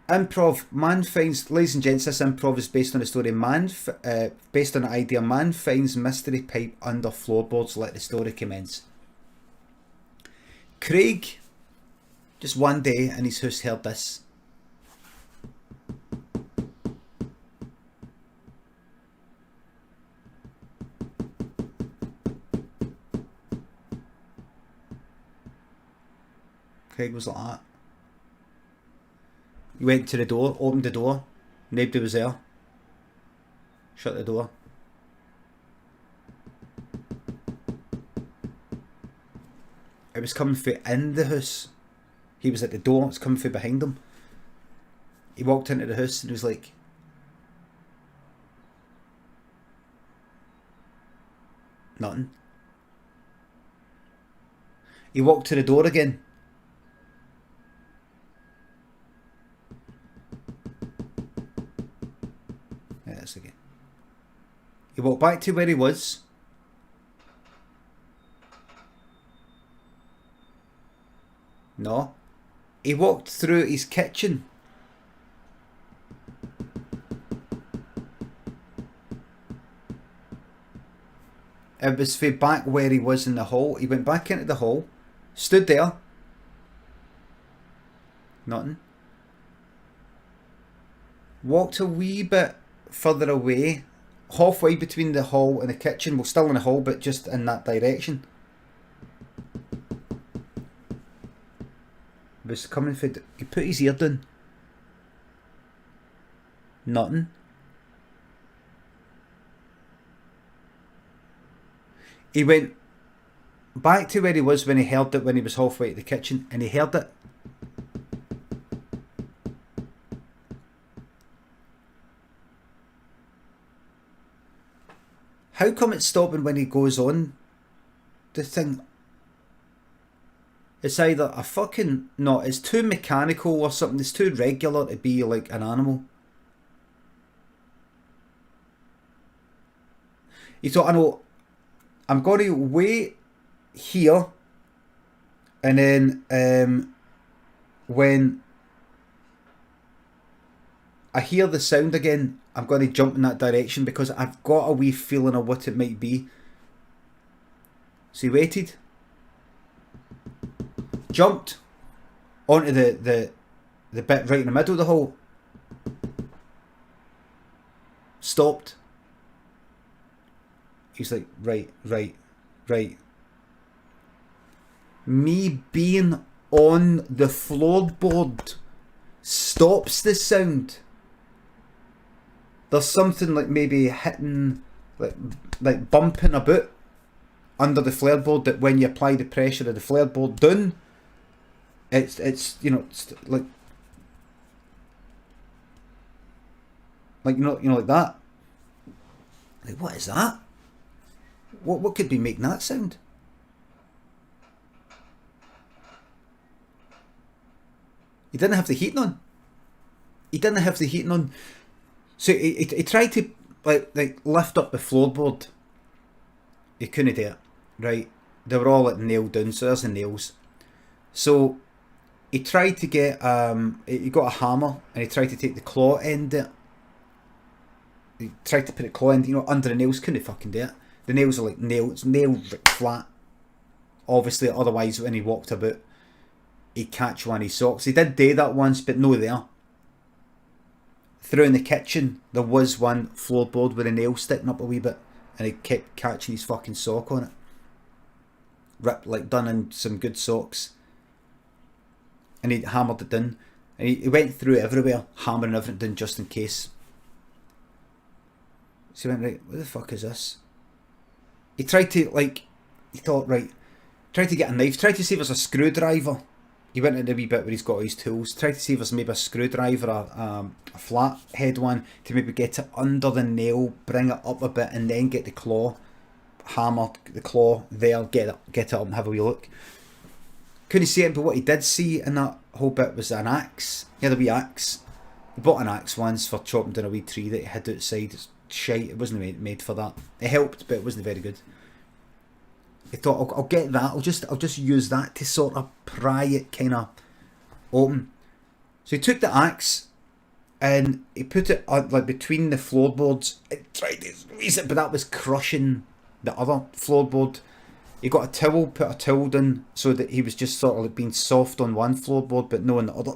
Improv, man finds, ladies and gents, this improv is based on a story. Based on an idea, man finds mystery pipe under floorboards. Let the story commence. Craig, just one day in his house, heard this. Craig was like that. He went to the door, opened the door, nobody was there. Shut the door. It was coming from in the house. He was at the door, it was coming from behind him. He walked into the house and he was like, nothing. He walked to the door again. Again. He walked back to where he was. No. He walked through his kitchen. It was for back where he was in the hall. He went back into the hall, stood there. Nothing. Walked a wee bit further away, halfway between the hall and the kitchen. Well, still in the hall, but just in that direction. Was coming for. He put his ear down. Nothing. He went back to where he was when he heard it, when he was halfway to the kitchen, and he heard it. How come it's stopping when he goes on the thing? It's either a fucking... No, it's too mechanical or something. It's too regular to be like an animal. He thought, I know, I'm going to wait here. And then when I hear the sound again, I'm going to jump in that direction because I've got a wee feeling of what it might be. So he waited. Jumped onto the bit right in the middle of the hole. Stopped. He's like, right. Me being on the floorboard stops the sound. There's something like maybe hitting, like bumping a bit under the floorboard, that when you apply the pressure of the floorboard down, it's you know, it's like like that. Like, what is that? What could be making that sound? He didn't have the heating on. So he tried to like lift up the floorboard. He couldn't do it, right? They were all like nailed down, so there's the nails. So he tried to get he got a hammer and he tried to take the claw end of it. He tried to put the claw end, under the nails. Couldn't fucking do it. The nails are like nailed flat. Obviously, otherwise when he walked about, he'd catch one of his socks. He did do that once, but no there. Through in the kitchen, there was one floorboard with a nail sticking up a wee bit, and he kept catching his fucking sock on it. Ripped, like, done in some good socks. And he hammered it down. And he went through everywhere, hammering everything down just in case. So he went, right, what the fuck is this? He tried to, he thought, right, tried to get a knife, tried to see if there's a screwdriver. He went into the wee bit where he's got all his tools, tried to see if there's maybe a screwdriver, a flat head one, to maybe get it under the nail, bring it up a bit, and then get the claw, hammer the claw there, get it up and have a wee look. Couldn't see it, but what he did see in that whole bit was an axe. He had a wee axe. He bought an axe once for chopping down a wee tree that he had outside. It's shite, it wasn't made for that. It helped, but it wasn't very good. He thought, I'll get that, I'll just use that to sort of pry it kind of open. So he took the axe, and he put it like between the floorboards. It tried to squeeze it, but that was crushing the other floorboard. He got a towel, put a towel down so that he was just sort of like being soft on one floorboard, but no on the other.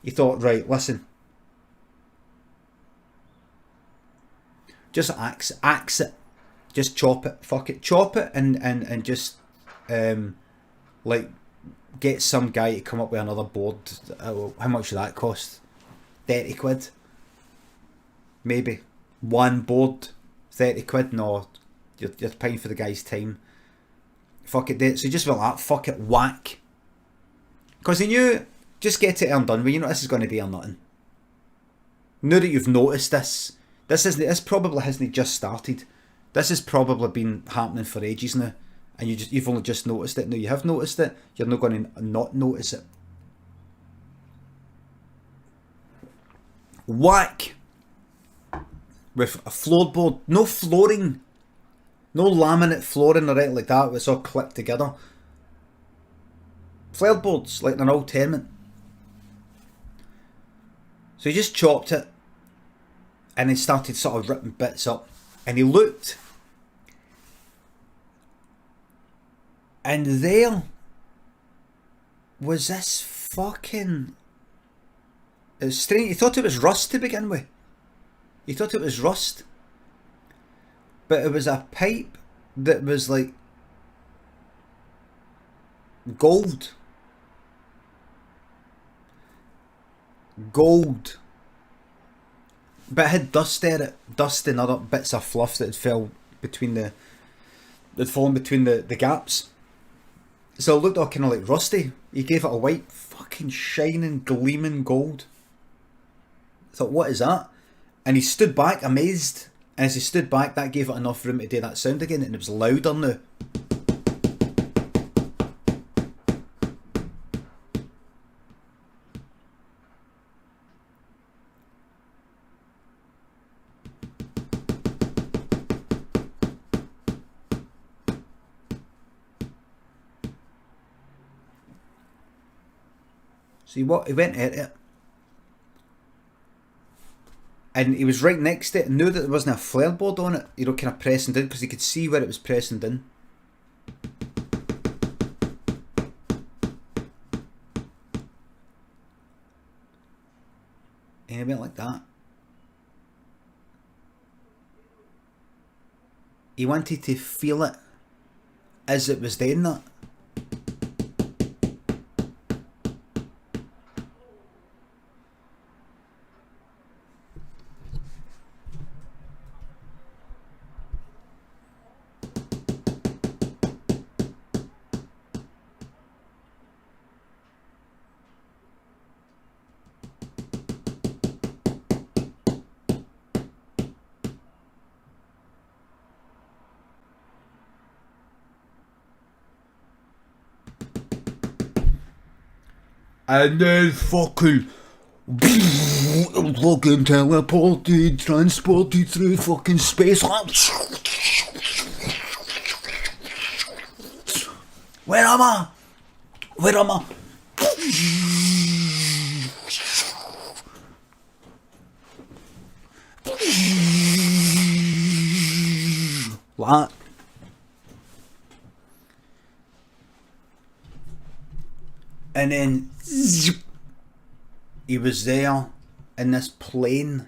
He thought, right, listen, just axe it, just chop it, fuck it, chop it, and just like get some guy to come up with another board. How much would that cost? 30 quid, maybe. One board, 30 quid. No, you're paying for the guy's time. Fuck it, so he just went like, fuck it, whack, because he knew, just get it and done with. You know this is going to be or nothing. Now that you've noticed this probably hasn't just started. This has probably been happening for ages now, and you've only just noticed it. Now you have noticed it, you're not going to not notice it. Whack with a floorboard, no flooring, no laminate flooring or anything like that. It's all clipped together. Floorboards like an old tenement. So he just chopped it, and he started sort of ripping bits up, and he looked, and there was this fucking, it was strange. He thought it was rust to begin with. He thought it was rust, but it was a pipe that was like gold. But it had dust in it, dust and other bits of fluff that had fallen between the gaps. So it looked all kind of like rusty. He gave it a white, fucking shining, gleaming gold. I thought, what is that? And he stood back, amazed. And as he stood back, that gave it enough room to do that sound again, and it was louder now. So he went at it, and he was right next to it, and knew that there wasn't a flare board on it, you know, kind of pressing down, because he could see where it was pressing down. And he went like that. He wanted to feel it as it was doing that. And then fucking teleported, transported through fucking space. Where am I? Where am I? What? And then he was there in this plane.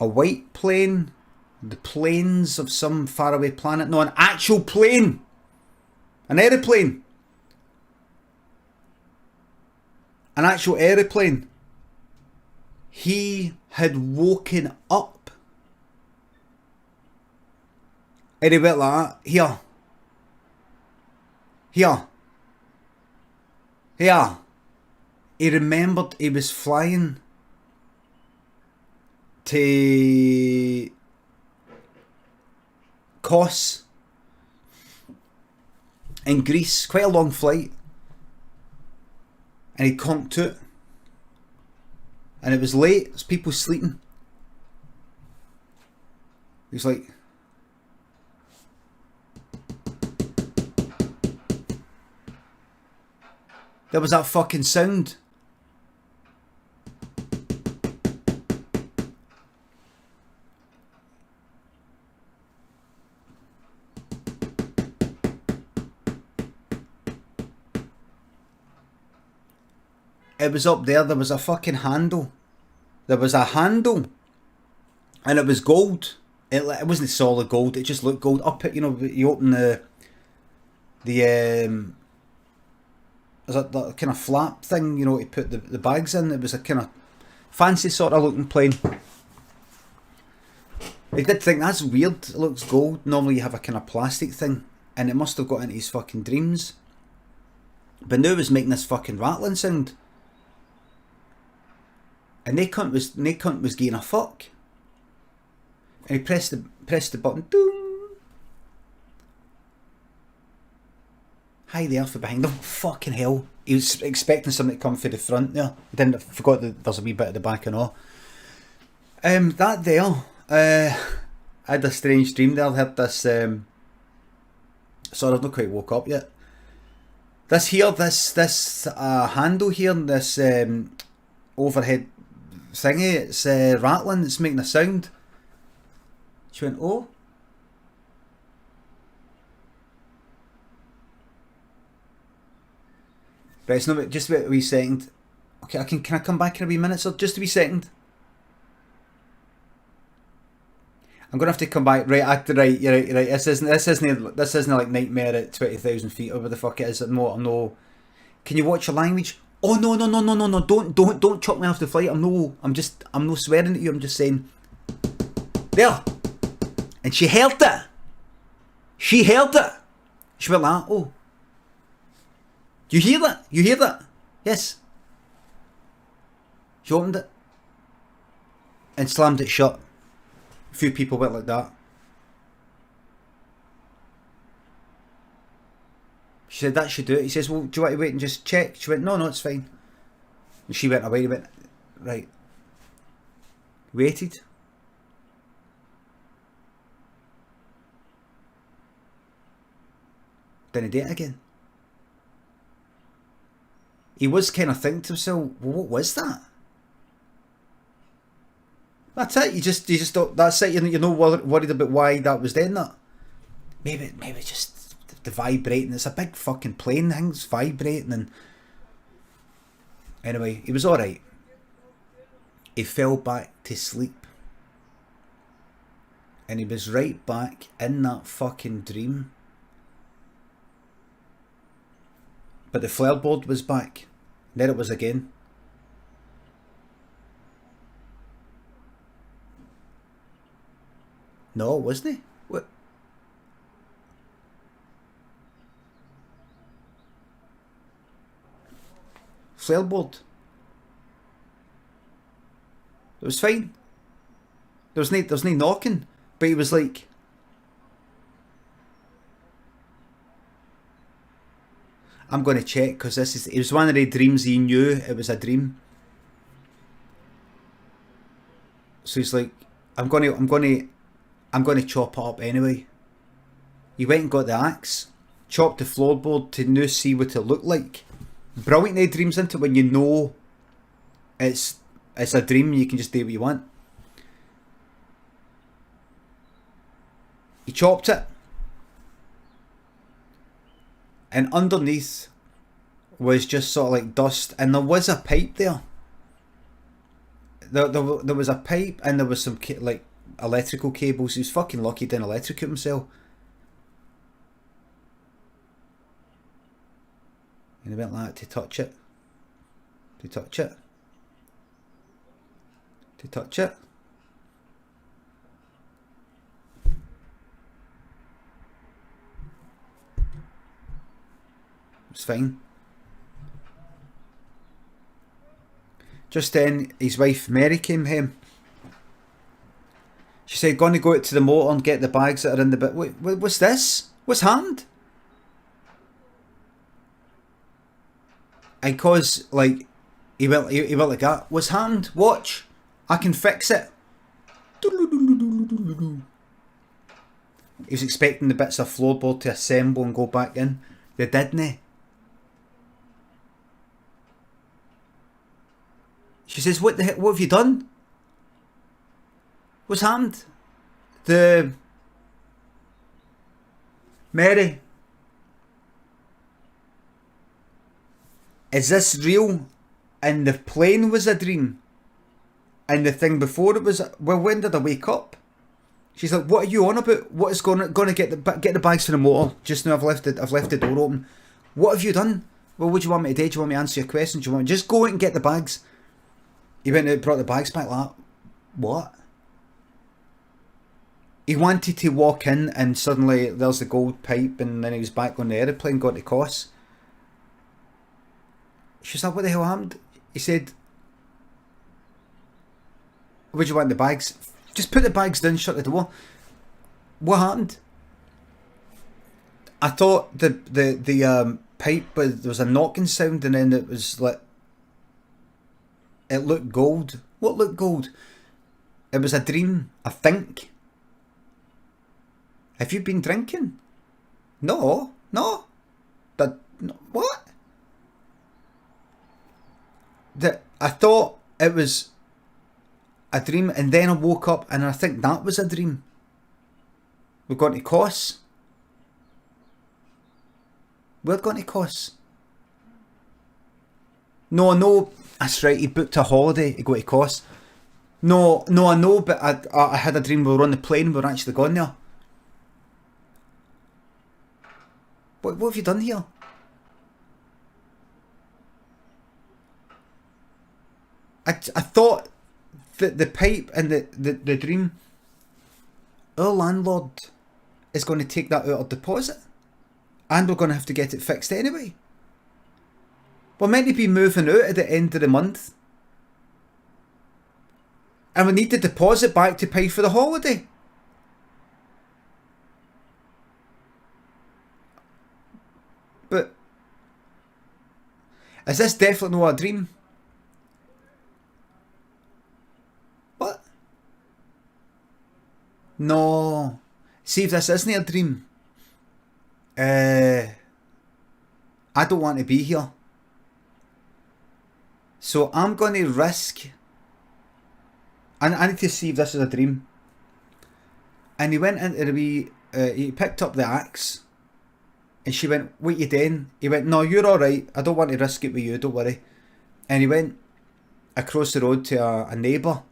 A white plane. The planes of some faraway planet. No, an actual plane. An aeroplane. An actual aeroplane. He had woken up. And he went like that. Here. Here. Here. He remembered he was flying to Kos in Greece. Quite a long flight. And he conked to it. And it was late. There's people sleeping. He was like, There was that fucking sound. It was up there. There was a fucking handle. There was a handle. And it was gold. It wasn't solid gold. It just looked gold. Up it, you know, you open the there's that kind of flap thing, you know, to put the bags in. It was a kind of fancy sort of looking plane. I did think that's weird. It looks gold. Normally you have a kind of plastic thing, and it must have got into his fucking dreams. But now it was making this fucking rattling sound. And they cunt was getting a fuck. And he pressed the button. Doom. Hi there for behind him. Fucking hell. He was expecting something to come for the front there. He didn't forgot that there's a wee bit at the back and all. That there. I had a strange dream there. I had this sorry, I've not quite woke up yet. This handle here, this overhead thingy, it's rattling, it's making a sound. She went, oh. But it's not just a wee second. Okay, can I come back in a wee minute, sir? Just a wee second. I'm gonna have to come back. Right, you're right. This isn't like Nightmare at 20,000 feet or whatever the fuck it is. I'm no. Can you watch your language? Oh no! Don't chuck me off the flight. I'm no swearing at you. I'm just saying. There. And she heard it. She went like, oh. You hear that? You hear that? Yes. She opened it. And slammed it shut. A few people went like that. She said that should do it. He says, well, do you want to wait and just check? She went, no, it's fine. And she went away. He went, right. Waited. Didn't do it again. He was kind of thinking to himself, well, what was that? That's it. You just don't. That's it. You're not worried about why that was doing that. Maybe just the vibrating. It's a big fucking plane. Things vibrating and. Anyway, he was all right. He fell back to sleep, and he was right back in that fucking dream. But the floorboard was back. There it was again. No, wasn't he? What? Floorboard. It was fine. There was no knocking, but he was like, I'm going to check because it was one of the dreams he knew it was a dream. So he's like, I'm going to chop it up anyway. He went and got the axe, chopped the floorboard to now see what it looked like. Brilliant they dreams into when you know it's a dream. You can just do what you want. He chopped it, and underneath was just sort of like dust, and there was a pipe there. There was a pipe, and there was some like electrical cables. He was fucking lucky he didn't electrocute himself. And he went like that to touch it. To touch it. To touch it. It's fine. Just then, his wife Mary came home. She said, "Gonna go out to the motor and get the bags that are in the bit." What's this? What's happened? And cause like he went like that. What's happened? Watch, I can fix it. He was expecting the bits of floorboard to assemble and go back in. They didn't. She says, what the heck, what have you done? What's happened? The... Mary, is this real? And the plane was a dream? And the thing before it was, well, when did I wake up? She's like, what are you on about? What is going to get the bags from the motor? Just now I've left the door open. What have you done? Well, what do you want me to do? Do you want me to answer your questions? Do you want me just go out and get the bags? He went and brought the bags back like that. What? He wanted to walk in and suddenly there's the gold pipe and then he was back on the aeroplane, got to Kos. She's like, what the hell happened? He said, what do you want, the bags? Just put the bags down, shut the door. What happened? I thought the pipe, but there was a knocking sound and then it was like, it looked gold. What looked gold? It was a dream, I think. Have you been drinking? No. What? I thought it was a dream and then I woke up and I think that was a dream. We're going to Kos. We're going to Kos. No, that's right, he booked a holiday to go to Kos. No, I know, but I had a dream we were on the plane, we were actually gone there. What have you done here? I thought that the pipe and the dream, our landlord is going to take that out of deposit and we're going to have to get it fixed anyway. We're meant to be moving out at the end of the month and we need the deposit back to pay for the holiday. But is this definitely not a dream? What? No. See, if this isn't a dream, I don't want to be here. So I'm going to risk... I need to see if this is a dream. And he went into the wee... he picked up the axe. And she went, what you doing? He went, no, you're alright. I don't want to risk it with you, don't worry. And he went across the road to a neighbour.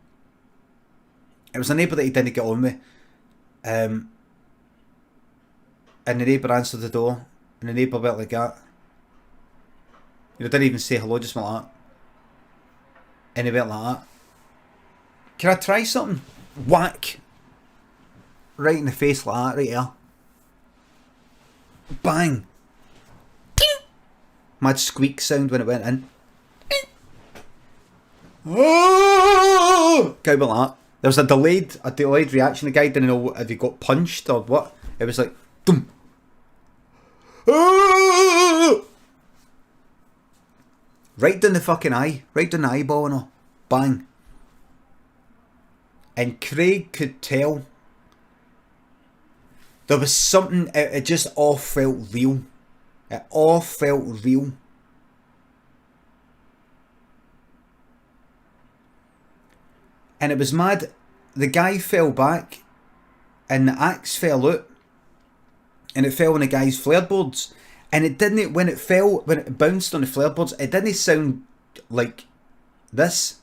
It was a neighbour that he didn't get on with. And the neighbour answered the door. And the neighbour went like that. You know, didn't even say hello, just went like that. And he went like that. Can I try something? Whack. Right in the face like that, right here. Bang. Mad squeak sound when it went in. Oh! Guy went like that. There was a delayed reaction. The guy didn't know if he got punched or what. It was like, boom. Oh! Right down the fucking eye. Right down the eyeball and all. Bang. And Craig could tell there was something, it just all felt real. It all felt real. And it was mad. The guy fell back and the axe fell out. And it fell on the guy's floorboards. And it didn't, when it bounced on the floorboards, it didn't sound like this.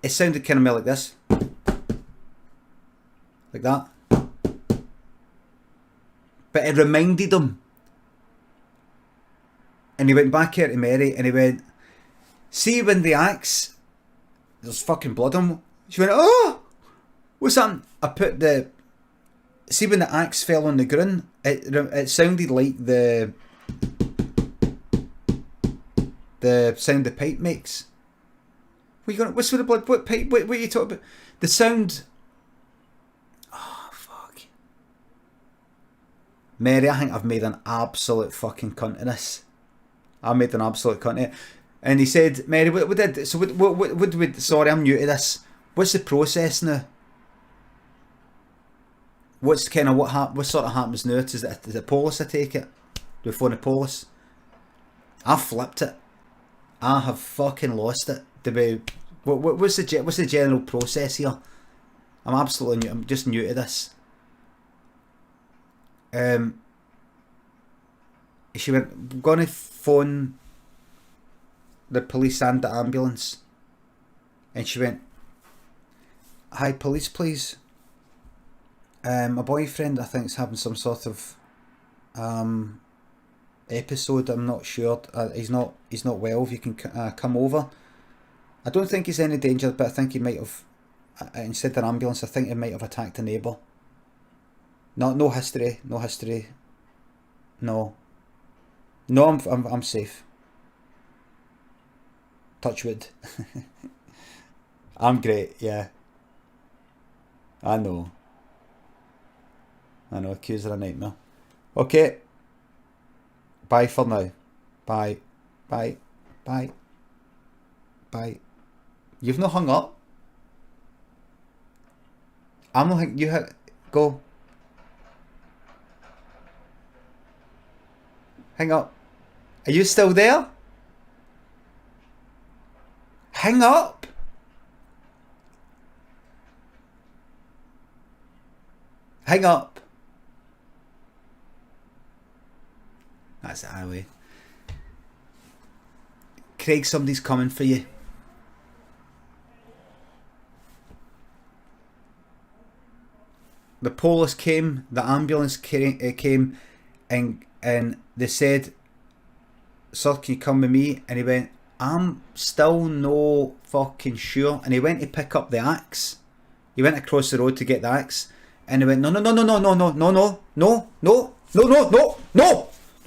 It sounded kind of more like this. Like that. But it reminded him. And he went back here to Mary and he went, see when the axe, there's fucking blood on him. She went, oh! What's that? I put the, see when the axe fell on the ground, it sounded like the sound the pipe makes. What are you going? What's with the blood? What pipe? What are you talking about? The sound. Oh fuck, Mary. I think I've made an absolute fucking cunt of this. I made an absolute cunt of it. And he said, Mary, what did? So what? Sorry, I'm new to this. What's the process now? What's kind of what sort of happens now? Is it police? I take it. Do we phone the police? I flipped it. I have fucking lost it. What's the general process here? I'm absolutely new. I'm just new to this. She went, I'm gonna phone the police and the ambulance. And she went, hi police please. My boyfriend I think is having some sort of episode. I'm not sure. He's not well. If you can come over. I don't think he's any danger, but I think he might have, instead of an ambulance, I think he might have attacked a neighbour. No history. No, I'm safe. Touch wood. I'm great, yeah. I know. Accused of a nightmare. Okay. Bye for now. Bye. You've not hung up? I'm not you go. Hang up. Are you still there? Hang up. Hang up. That's it anyway. Craig, somebody's coming for you. The police came, the ambulance came, and they said, sir, can you come with me? And he went, I'm still no fucking sure. And he went to pick up the axe. He went across the road to get the axe. And he went, no,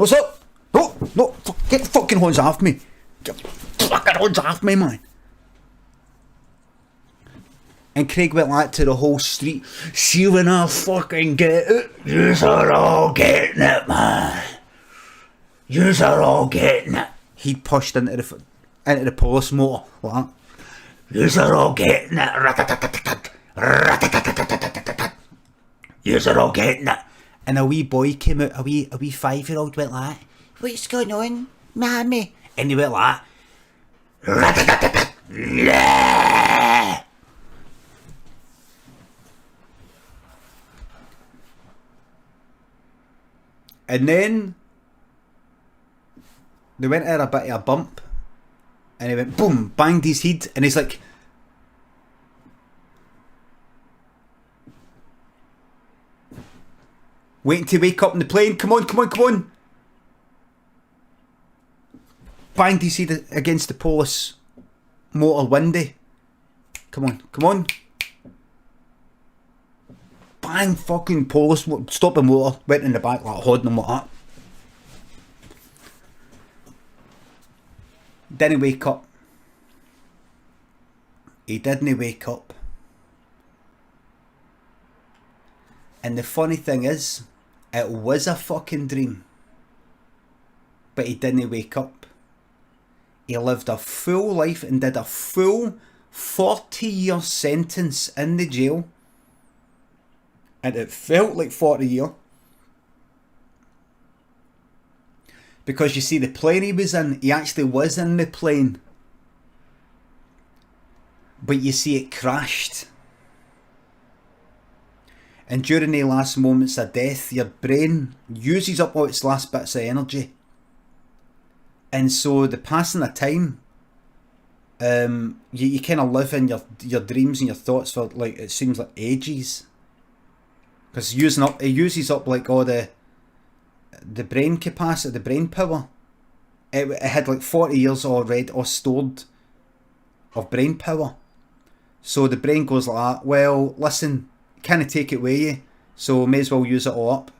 sir. No, get the fucking horns off me. Get the fucking horns off me, man. And Craig went like to the whole street. See when I fucking get it, yous are all getting it, man. Yous are all getting it. He pushed into the police motor like that. Yous are all getting it. Yous are all getting it. And a wee boy came out, a wee 5-year-old went like, what's going on, mammy? And he went like, yeah. And then they went at a bit of a bump, and he went boom, banged his head, and he's like, waiting to wake up in the plane. Come on. Banged his head against the police motor window. Come on. Bang, fucking police, stopped the motor, went in the back like holding him like that. Didn't wake up. He didn't wake up. And the funny thing is, it was a fucking dream. But he didn't wake up. He lived a full life and did a full 40-year sentence in the jail. And it felt like 40 years. Because you see, the plane he was in, he actually was in the plane. But you see, it crashed. And during the last moments of death, your brain uses up all its last bits of energy. And so the passing of time, you kind of live in your dreams and your thoughts for, like, it seems like ages. Because it uses up like all the brain capacity, the brain power. It had like 40 years already or stored of brain power. So the brain goes like that, well, listen, can't take it with you, so may as well use it all up.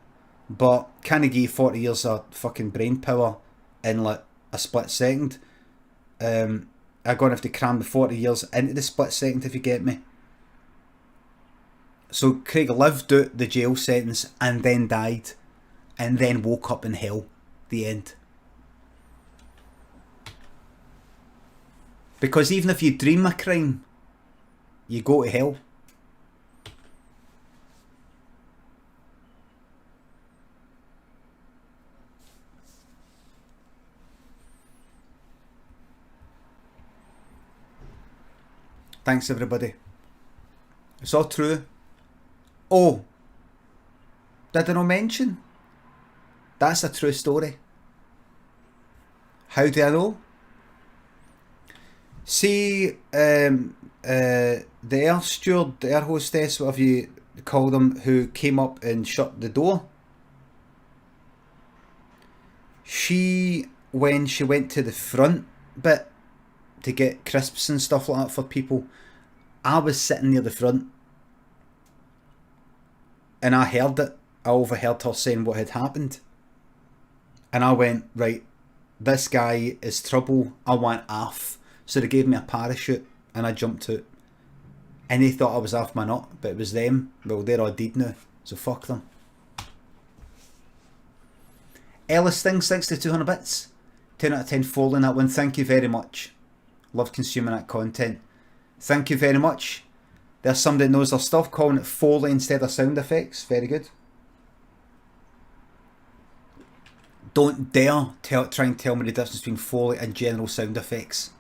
But can't give you 40 years of fucking brain power in like a split second. I'm going to have to cram the 40 years into the split second, if you get me. So Craig lived out the jail sentence and then died and then woke up in hell. The end. Because even if you dream a crime, you go to hell. Thanks everybody. It's all true. Oh, did I not mention? That's a true story. How do I know? See, the air steward, the air hostess, whatever you call them, who came up and shut the door. When she went to the front bit to get crisps and stuff like that for people, I was sitting near the front and I heard it. I overheard her saying what had happened. And I went, right, this guy is trouble. I want off. So they gave me a parachute and I jumped out. And they thought I was off my nut, but it was them. Well, they're all dead now, so fuck them. Ellis Things, thanks to 200 bits. 10 out of 10 following that one. Thank you very much. Love consuming that content. Thank you very much. There's somebody that knows their stuff, calling it Foley instead of sound effects. Very good. Don't dare try and tell me the difference between Foley and general sound effects.